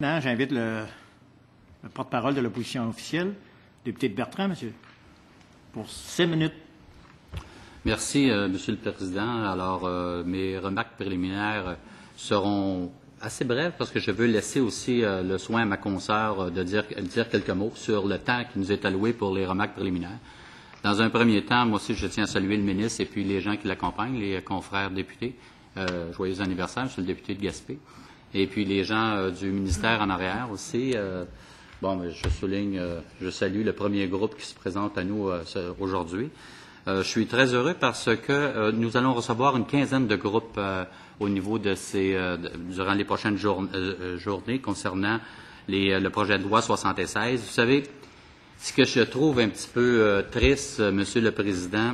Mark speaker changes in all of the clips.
Speaker 1: Maintenant, j'invite le porte-parole de l'opposition officielle, député de Bertrand, monsieur, pour 5 minutes.
Speaker 2: Merci, Monsieur le Président. Alors, mes remarques préliminaires seront assez brèves parce que je veux laisser aussi le soin à ma consoeur de dire quelques mots sur le temps qui nous est alloué pour les remarques préliminaires. Dans un premier temps, moi aussi, je tiens à saluer le ministre et puis les gens qui l'accompagnent, les confrères députés. Joyeux anniversaire, Monsieur le député de Gaspé. Et puis les gens du ministère en arrière aussi. Je salue le premier groupe qui se présente à nous aujourd'hui. Je suis très heureux parce que nous allons recevoir une quinzaine de groupes au niveau de durant les prochaines journées concernant le projet de loi 76. Vous savez, ce que je trouve un petit peu triste, Monsieur le Président,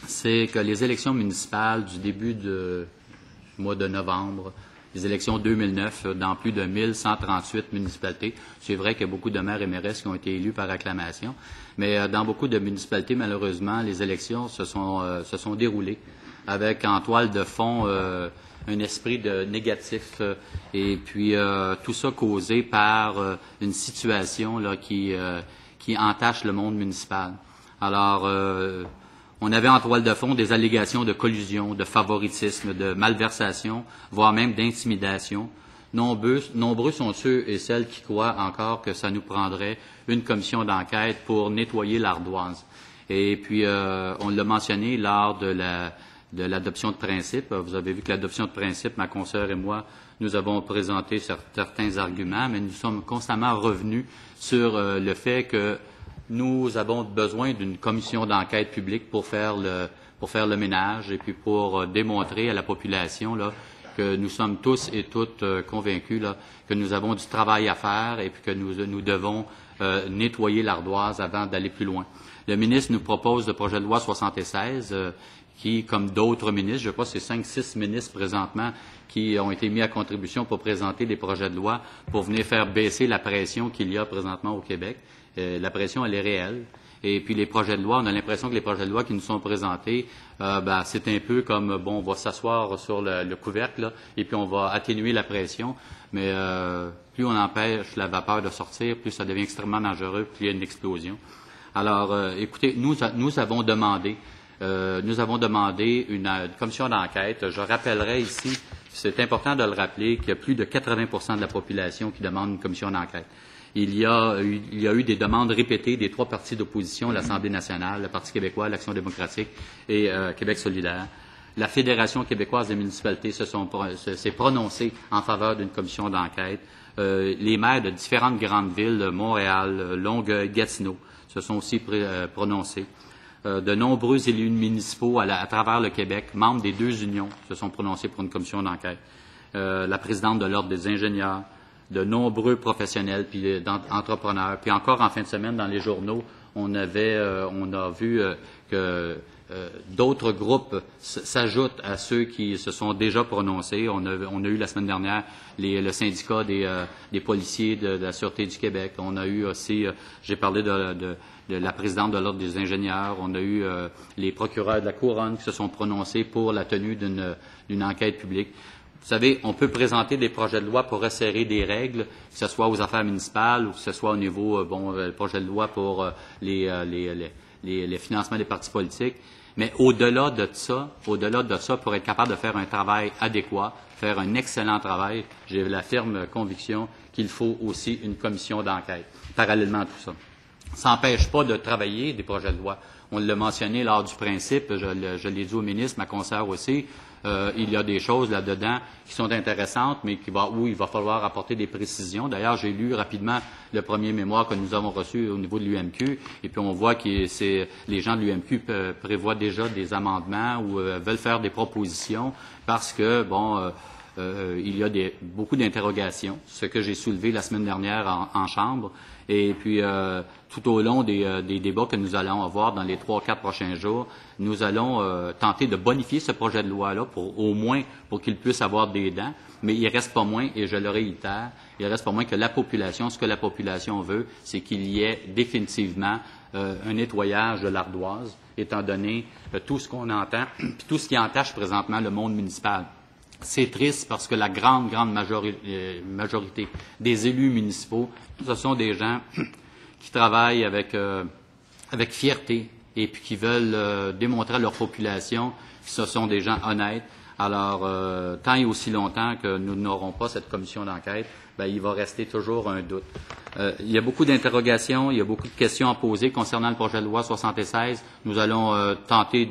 Speaker 2: c'est que les élections municipales du début du mois de novembre, les élections 2009 dans plus de 1138 municipalités. C'est vrai qu'il y a beaucoup de maires et mairesses qui ont été élus par acclamation, mais dans beaucoup de municipalités, malheureusement, les élections se sont déroulées avec en toile de fond un esprit de négatif et puis tout ça causé par une situation là, qui entache le monde municipal. Alors, on avait en toile de fond des allégations de collusion, de favoritisme, de malversation, voire même d'intimidation. Nombreux sont ceux et celles qui croient encore que ça nous prendrait une commission d'enquête pour nettoyer l'ardoise. Et puis, on l'a mentionné lors de l'adoption de principe. Vous avez vu que l'adoption de principe, ma consoeur et moi, nous avons présenté certains arguments, mais nous sommes constamment revenus sur le fait que nous avons besoin d'une commission d'enquête publique pour faire le ménage et puis pour démontrer à la population là, que nous sommes tous et toutes convaincus là, que nous avons du travail à faire et puis que nous devons nettoyer l'ardoise avant d'aller plus loin. Le ministre nous propose le projet de loi 76 qui, comme d'autres ministres, je crois que c'est 5-6 ministres présentement qui ont été mis à contribution pour présenter des projets de loi pour venir faire baisser la pression qu'il y a présentement au Québec. La pression, elle est réelle. Et puis les projets de loi, on a l'impression que les projets de loi qui nous sont présentés, c'est un peu comme, on va s'asseoir sur le couvercle, là, et puis on va atténuer la pression. Mais plus on empêche la vapeur de sortir, plus ça devient extrêmement dangereux, plus il y a une explosion. Alors, écoutez, nous avons demandé une commission d'enquête. Je rappellerai ici, c'est important de le rappeler, qu'il y a plus de 80% de la population qui demande une commission d'enquête. Il y a eu des demandes répétées des 3 partis d'opposition, l'Assemblée nationale, le Parti québécois, l'Action démocratique et Québec solidaire. La Fédération québécoise des municipalités s'est prononcée en faveur d'une commission d'enquête. Les maires de différentes grandes villes, Montréal, Longueuil, Gatineau, se sont aussi prononcés. De nombreux élus municipaux à travers le Québec, membres des 2 unions, se sont prononcés pour une commission d'enquête. La présidente de l'Ordre des ingénieurs, de nombreux professionnels puis d'entrepreneurs. Puis encore en fin de semaine, dans les journaux, on a vu que d'autres groupes s'ajoutent à ceux qui se sont déjà prononcés. On a eu la semaine dernière le syndicat des policiers de la Sûreté du Québec. On a eu aussi, j'ai parlé de la présidente de l'Ordre des ingénieurs. On a eu les procureurs de la Couronne qui se sont prononcés pour la tenue d'une enquête publique. Vous savez, on peut présenter des projets de loi pour resserrer des règles, que ce soit aux affaires municipales ou que ce soit au niveau, le projet de loi pour les financements des partis politiques. Mais au-delà de ça, pour être capable de faire un travail adéquat, faire un excellent travail, j'ai la ferme conviction qu'il faut aussi une commission d'enquête, parallèlement à tout ça. Ça n'empêche pas de travailler des projets de loi. On l'a mentionné lors du principe, je l'ai dit au ministre, ma consoeur aussi, il y a des choses là-dedans qui sont intéressantes, mais où il va falloir apporter des précisions. D'ailleurs, j'ai lu rapidement le premier mémoire que nous avons reçu au niveau de l'UMQ, et puis on voit que les gens de l'UMQ prévoient déjà des amendements ou veulent faire des propositions parce que, il y a beaucoup d'interrogations, ce que j'ai soulevé la semaine dernière en Chambre. Et puis, tout au long des débats que nous allons avoir dans les 3-4 prochains jours, nous allons tenter de bonifier ce projet de loi-là au moins pour qu'il puisse avoir des dents. Mais il reste pas moins, et je le réitère, il reste pas moins que ce que la population veut, c'est qu'il y ait définitivement un nettoyage de l'ardoise, étant donné tout ce qu'on entend, puis tout ce qui entache présentement le monde municipal. C'est triste parce que la grande majorité des élus municipaux, ce sont des gens qui travaillent avec fierté et puis qui veulent démontrer à leur population que ce sont des gens honnêtes. Alors, tant et aussi longtemps que nous n'aurons pas cette commission d'enquête, ben, il va rester toujours un doute. Il y a beaucoup d'interrogations, il y a beaucoup de questions à poser concernant le projet de loi 76. Nous allons tenter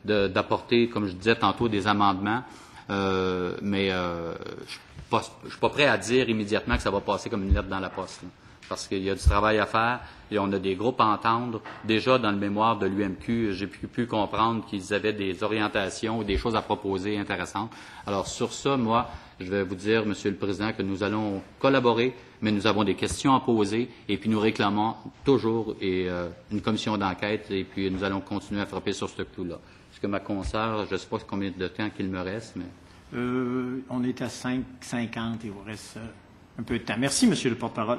Speaker 2: d'apporter, comme je disais tantôt, des amendements, mais je suis pas prêt à dire immédiatement que ça va passer comme une lettre dans la poste, là, parce qu'il y a du travail à faire et on a des groupes à entendre. Déjà, dans le mémoire de l'UMQ, j'ai pu comprendre qu'ils avaient des orientations ou des choses à proposer intéressantes. Alors, sur ça, moi, je vais vous dire, Monsieur le Président, que nous allons collaborer, mais nous avons des questions à poser et puis nous réclamons toujours une commission d'enquête et puis nous allons continuer à frapper sur ce clou-là. Est-ce que ma consoeur, je ne sais pas combien de temps qu'il me reste, mais...
Speaker 1: On est à 5h50 et il vous reste un peu de temps. Merci, Monsieur le porte-parole.